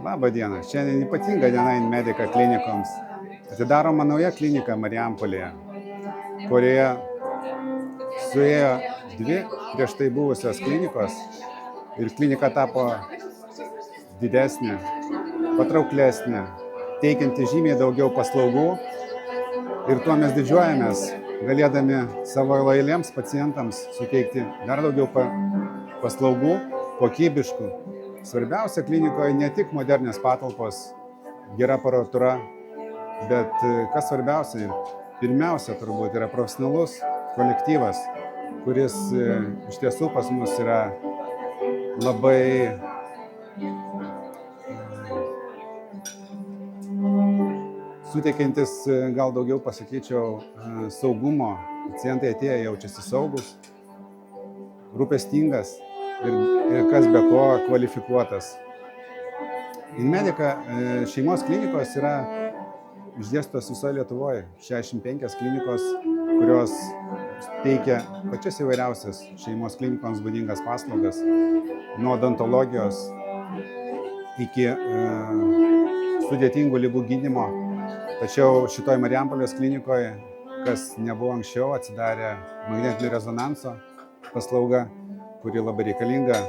Labą dieną. Šiandien ypatinga diena Inmedica klinikoms. Atidaroma nauja klinika Marijampolėje, kurioje suėjo dvi prieš tai buvusios klinikos ir klinika tapo didesnė, patrauklesnė, teikianti žymiai daugiau paslaugų ir tuo mes didžiuojamės, galėdami savo lojaliems pacientams suteikti dar daugiau paslaugų, kokybiškų. Svarbiausia klinikoje ne tik modernios patalpos, gera aparatūra, bet kas svarbiausia, pirmiausia turbūt yra profesionalus kolektyvas, kuris iš tiesų pas mus yra labai suteikiantis, gal daugiau pasakyčiau, saugumo. Pacientai atėję jaučiasi saugus, rūpestingas ir kas be ko kvalifikuotas. Inmedica šeimos klinikos yra išdėstytos visoje Lietuvoje. 65 klinikos, kurios teikia pačias įvairiausias šeimos klinikoms būdingas paslaugas, nuo odontologijos iki sudėtingų ligų gydymo. Tačiau šitoj Marijampolės klinikoje, kas nebuvo anksčiau, atsidarė magnetinio rezonanso paslauga, kuri labai reikalinga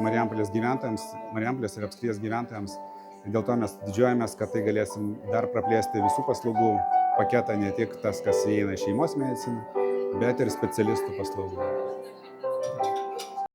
Marijampolės gyventojams, Marijampolės ir apskrities gyventojams. Dėl to mes didžiuojamės, kad tai galėsim dar praplėsti visų paslaugų paketą, ne tik tas, kas įeina į šeimos mediciną, bet ir specialistų paslaugų.